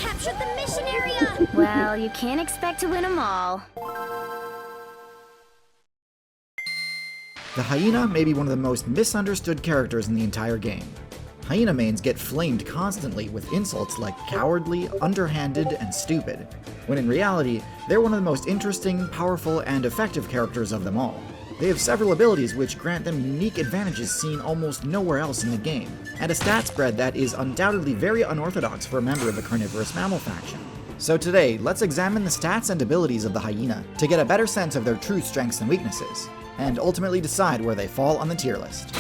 captured the mission area! Well, you can't expect to win them all. The Hyena may be one of the most misunderstood characters in the entire game. Hyena mains get flamed constantly with insults like cowardly, underhanded, and stupid, when in reality, they're one of the most interesting, powerful, and effective characters of them all. They have several abilities which grant them unique advantages seen almost nowhere else in the game, and a stat spread that is undoubtedly very unorthodox for a member of the carnivorous mammal faction. So today, let's examine the stats and abilities of the Hyena to get a better sense of their true strengths and weaknesses, and ultimately decide where they fall on the tier list.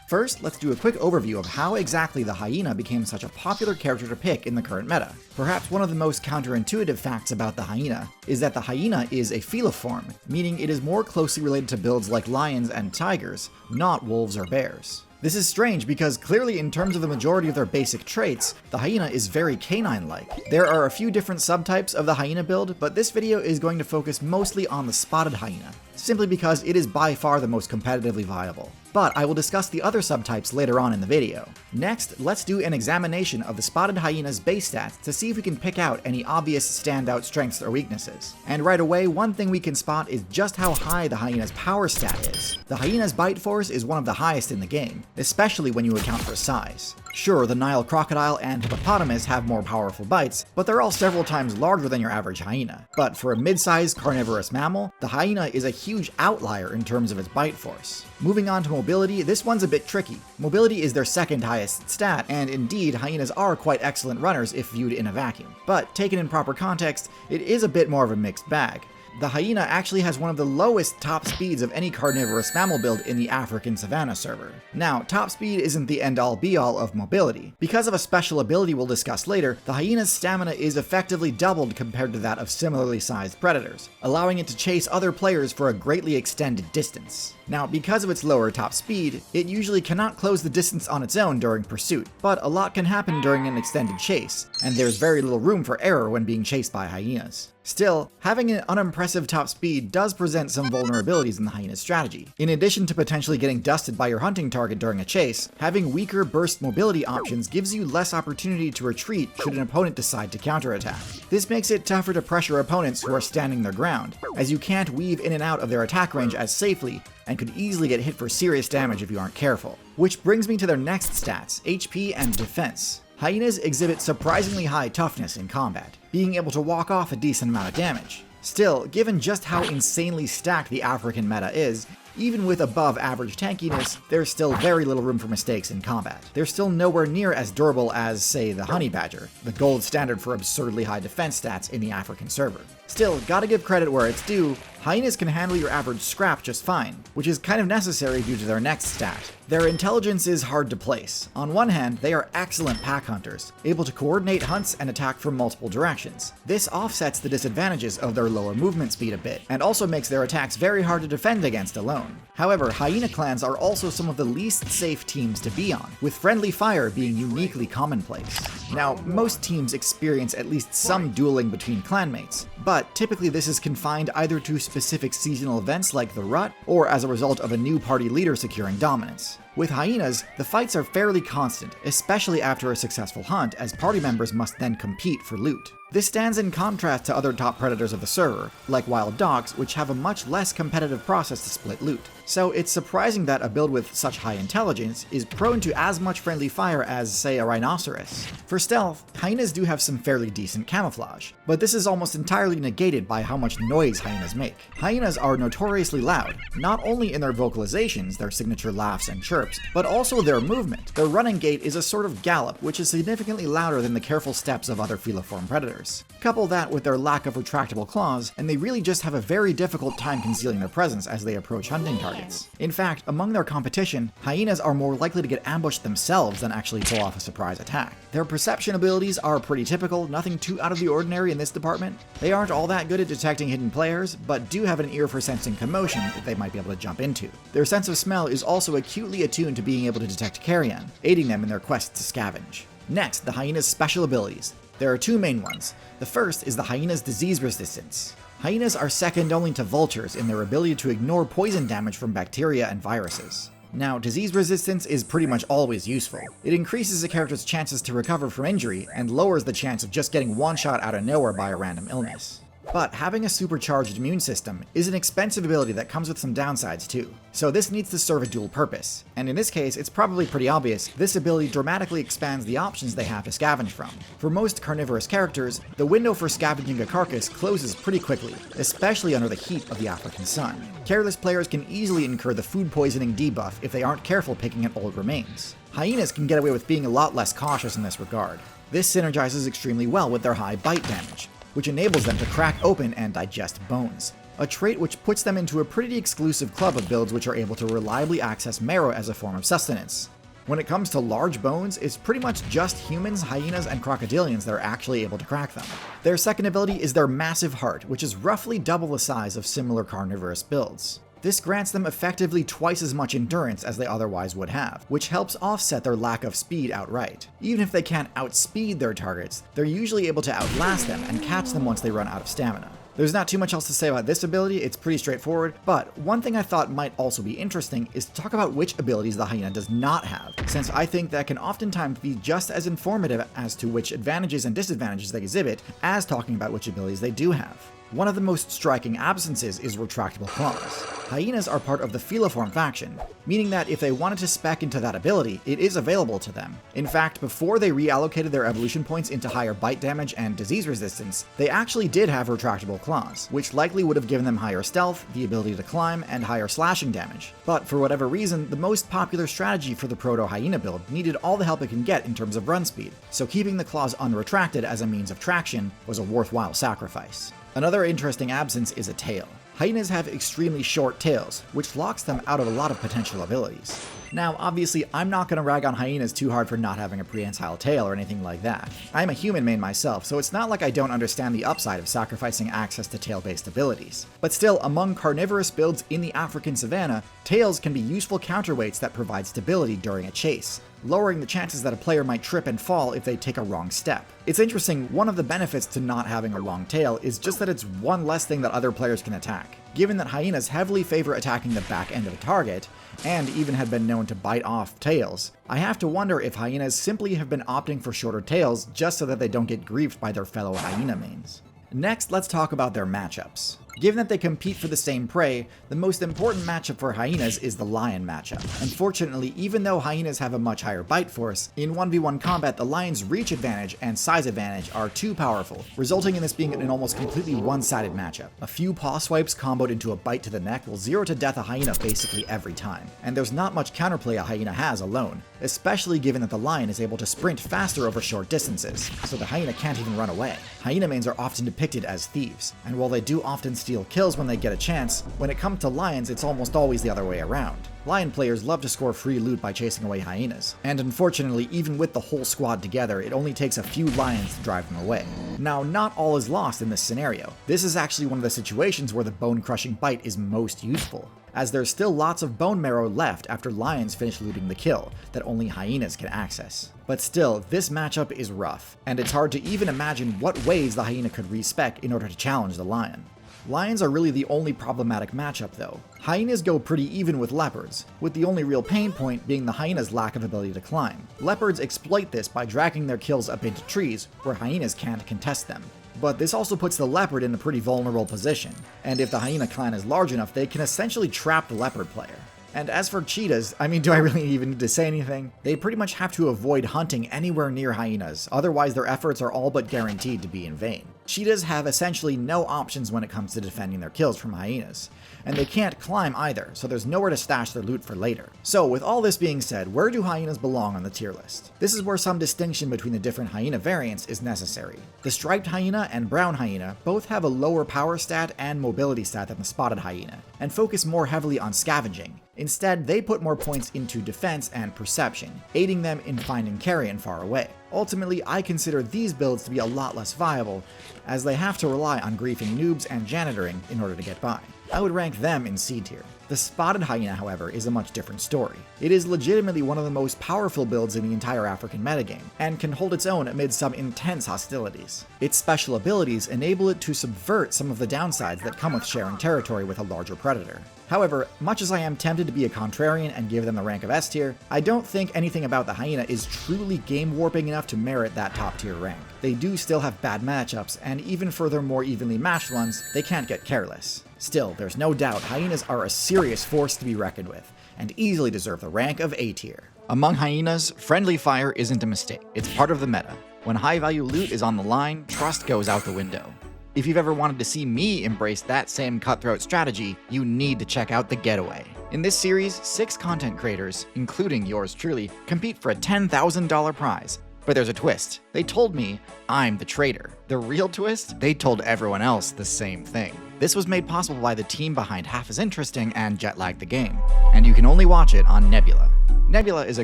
First, let's do a quick overview of how exactly the Hyena became such a popular character to pick in the current meta. Perhaps one of the most counterintuitive facts about the Hyena is that the Hyena is a feliform, meaning it is more closely related to builds like lions and tigers, not wolves or bears. This is strange because clearly in terms of the majority of their basic traits, the Hyena is very canine-like. There are a few different subtypes of the Hyena build, but this video is going to focus mostly on the spotted Hyena, simply because it is by far the most competitively viable. But I will discuss the other subtypes later on in the video. Next, let's do an examination of the spotted Hyena's base stats to see if we can pick out any obvious standout strengths or weaknesses. And right away, one thing we can spot is just how high the Hyena's power stat is. The Hyena's bite force is one of the highest in the game, especially when you account for size. Sure, the Nile crocodile and hippopotamus have more powerful bites, but they're all several times larger than your average hyena. But for a mid-sized carnivorous mammal, the hyena is a huge outlier in terms of its bite force. Moving on to mobility, this one's a bit tricky. Mobility is their second highest stat, and indeed, hyenas are quite excellent runners if viewed in a vacuum. But taken in proper context, it is a bit more of a mixed bag. The hyena actually has one of the lowest top speeds of any carnivorous mammal build in the African savanna server. Now, top speed isn't the end-all be-all of mobility. Because of a special ability we'll discuss later, the hyena's stamina is effectively doubled compared to that of similarly sized predators, allowing it to chase other players for a greatly extended distance. Now, because of its lower top speed, it usually cannot close the distance on its own during pursuit, but a lot can happen during an extended chase, and there's very little room for error when being chased by hyenas. Still, having an unimpressive top speed does present some vulnerabilities in the hyena's strategy. In addition to potentially getting dusted by your hunting target during a chase, having weaker burst mobility options gives you less opportunity to retreat should an opponent decide to counterattack. This makes it tougher to pressure opponents who are standing their ground, as you can't weave in and out of their attack range as safely, and could easily get hit for serious damage if you aren't careful. Which brings me to their next stats, HP and defense. Hyenas exhibit surprisingly high toughness in combat, being able to walk off a decent amount of damage. Still, given just how insanely stacked the African meta is, even with above average tankiness, there's still very little room for mistakes in combat. They're still nowhere near as durable as, say, the honey badger, the gold standard for absurdly high defense stats in the African server. Still, gotta give credit where it's due, hyenas can handle your average scrap just fine, which is kind of necessary due to their next stat. Their intelligence is hard to place. On one hand, they are excellent pack hunters, able to coordinate hunts and attack from multiple directions. This offsets the disadvantages of their lower movement speed a bit, and also makes their attacks very hard to defend against alone. However, hyena clans are also some of the least safe teams to be on, with friendly fire being uniquely commonplace. Now, most teams experience at least some dueling between clanmates, but typically this is confined either to specific seasonal events like the Rut, or as a result of a new party leader securing dominance. With hyenas, the fights are fairly constant, especially after a successful hunt, as party members must then compete for loot. This stands in contrast to other top predators of the server, like wild dogs, which have a much less competitive process to split loot. So it's surprising that a build with such high intelligence is prone to as much friendly fire as, say, a rhinoceros. For stealth, hyenas do have some fairly decent camouflage, but this is almost entirely negated by how much noise hyenas make. Hyenas are notoriously loud, not only in their vocalizations, their signature laughs and chirps, but also their movement. Their running gait is a sort of gallop, which is significantly louder than the careful steps of other feliform predators. Couple that with their lack of retractable claws, and they really just have a very difficult time concealing their presence as they approach hunting targets. In fact, among their competition, hyenas are more likely to get ambushed themselves than actually pull off a surprise attack. Their perception abilities are pretty typical, nothing too out of the ordinary in this department. They aren't all that good at detecting hidden players, but do have an ear for sensing commotion that they might be able to jump into. Their sense of smell is also acutely attuned to being able to detect carrion, aiding them in their quest to scavenge. Next, the hyena's special abilities. There are two main ones. The first is the hyena's disease resistance. Hyenas are second only to vultures in their ability to ignore poison damage from bacteria and viruses. Now, disease resistance is pretty much always useful. It increases a character's chances to recover from injury and lowers the chance of just getting one-shot out of nowhere by a random illness. But having a supercharged immune system is an expensive ability that comes with some downsides too, so this needs to serve a dual purpose, and in this case it's probably pretty obvious this ability dramatically expands the options they have to scavenge from. For most carnivorous characters, the window for scavenging a carcass closes pretty quickly, especially under the heat of the African sun. Careless players can easily incur the food poisoning debuff if they aren't careful picking at old remains. Hyenas can get away with being a lot less cautious in this regard. This synergizes extremely well with their high bite damage, which enables them to crack open and digest bones, a trait which puts them into a pretty exclusive club of builds which are able to reliably access marrow as a form of sustenance. When it comes to large bones, it's pretty much just humans, hyenas, and crocodilians that are actually able to crack them. Their second ability is their massive heart, which is roughly double the size of similar carnivorous builds. This grants them effectively twice as much endurance as they otherwise would have, which helps offset their lack of speed outright. Even if they can't outspeed their targets, they're usually able to outlast them and catch them once they run out of stamina. There's not too much else to say about this ability, it's pretty straightforward, but one thing I thought might also be interesting is to talk about which abilities the hyena does not have, since I think that can oftentimes be just as informative as to which advantages and disadvantages they exhibit as talking about which abilities they do have. One of the most striking absences is retractable claws. Hyenas are part of the feliform faction, meaning that if they wanted to spec into that ability, it is available to them. In fact, before they reallocated their evolution points into higher bite damage and disease resistance, they actually did have retractable claws, which likely would have given them higher stealth, the ability to climb, and higher slashing damage. But for whatever reason, the most popular strategy for the proto-hyena build needed all the help it can get in terms of run speed, so keeping the claws unretracted as a means of traction was a worthwhile sacrifice. Another interesting absence is a tail. Hyenas have extremely short tails, which locks them out of a lot of potential abilities. Now, obviously, I'm not going to rag on hyenas too hard for not having a prehensile tail or anything like that. I'm a human main myself, so it's not like I don't understand the upside of sacrificing access to tail-based abilities. But still, among carnivorous builds in the African savanna, tails can be useful counterweights that provide stability during a chase, lowering the chances that a player might trip and fall if they take a wrong step. It's interesting, one of the benefits to not having a long tail is just that it's one less thing that other players can attack. Given that hyenas heavily favor attacking the back end of a target, and even had been known to bite off tails, I have to wonder if hyenas simply have been opting for shorter tails just so that they don't get griefed by their fellow hyena mains. Next, let's talk about their matchups. Given that they compete for the same prey, the most important matchup for hyenas is the lion matchup. Unfortunately, even though hyenas have a much higher bite force, in 1v1 combat the lion's reach advantage and size advantage are too powerful, resulting in this being an almost completely one-sided matchup. A few paw swipes comboed into a bite to the neck will zero to death a hyena basically every time, and there's not much counterplay a hyena has alone, especially given that the lion is able to sprint faster over short distances, so the hyena can't even run away. Hyena mains are often depicted as thieves, and while they do often steal kills when they get a chance, when it comes to lions it's almost always the other way around. Lion players love to score free loot by chasing away hyenas, and unfortunately even with the whole squad together it only takes a few lions to drive them away. Now, not all is lost in this scenario. This is actually one of the situations where the bone-crushing bite is most useful, as there's still lots of bone marrow left after lions finish looting the kill that only hyenas can access. But still, this matchup is rough, and it's hard to even imagine what ways the hyena could respec in order to challenge the lion. Lions are really the only problematic matchup though. Hyenas go pretty even with leopards, with the only real pain point being the hyena's lack of ability to climb. Leopards exploit this by dragging their kills up into trees, where hyenas can't contest them. But this also puts the leopard in a pretty vulnerable position, and if the hyena clan is large enough, they can essentially trap the leopard player. And as for cheetahs, I mean, do I really even need to say anything? They pretty much have to avoid hunting anywhere near hyenas, otherwise their efforts are all but guaranteed to be in vain. Cheetahs have essentially no options when it comes to defending their kills from hyenas, and they can't climb either, so there's nowhere to stash their loot for later. So with all this being said, where do hyenas belong on the tier list? This is where some distinction between the different hyena variants is necessary. The striped hyena and brown hyena both have a lower power stat and mobility stat than the spotted hyena, and focus more heavily on scavenging. Instead, they put more points into defense and perception, aiding them in finding carrion far away. Ultimately, I consider these builds to be a lot less viable, as they have to rely on griefing noobs and janitoring in order to get by. I would rank them in C tier. The spotted hyena, however, is a much different story. It is legitimately one of the most powerful builds in the entire African metagame, and can hold its own amid some intense hostilities. Its special abilities enable it to subvert some of the downsides that come with sharing territory with a larger predator. However, much as I am tempted to be a contrarian and give them the rank of S tier, I don't think anything about the hyena is truly game warping enough to merit that top tier rank. They do still have bad matchups, and even for their more evenly matched ones, they can't get careless. Still, there's no doubt hyenas are a serious force to be reckoned with, and easily deserve the rank of A tier. Among hyenas, friendly fire isn't a mistake, it's part of the meta. When high value loot is on the line, trust goes out the window. If you've ever wanted to see me embrace that same cutthroat strategy, you need to check out The Getaway. In this series, 6 content creators, including yours truly, compete for a $10,000 prize. But there's a twist. They told me I'm the traitor. The real twist? They told everyone else the same thing. This was made possible by the team behind Half As Interesting and Jetlag the Game, and you can only watch it on Nebula. Nebula is a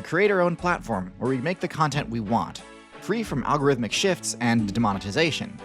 creator-owned platform where we make the content we want, free from algorithmic shifts and demonetization.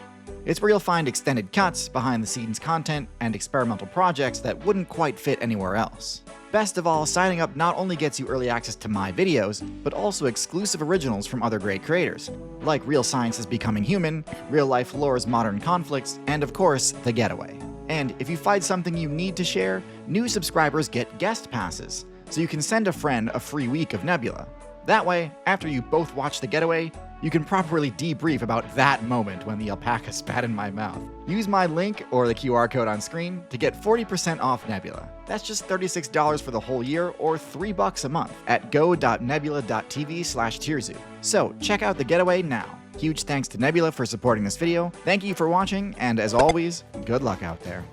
It's where you'll find extended cuts, behind-the-scenes content, and experimental projects that wouldn't quite fit anywhere else. Best of all, signing up not only gets you early access to my videos, but also exclusive originals from other great creators, like Real Science is Becoming Human, Real Life Lore's Modern Conflicts, and of course, The Getaway. And if you find something you need to share, new subscribers get guest passes, so you can send a friend a free week of Nebula. That way, after you both watch The Getaway, you can properly debrief about that moment when the alpaca spat in my mouth. Use my link or the QR code on screen to get 40% off Nebula. That's just $36 for the whole year or $3 a month at go.nebula.tv/tierzu. So check out The Getaway now. Huge thanks to Nebula for supporting this video. Thank you for watching, and as always, good luck out there.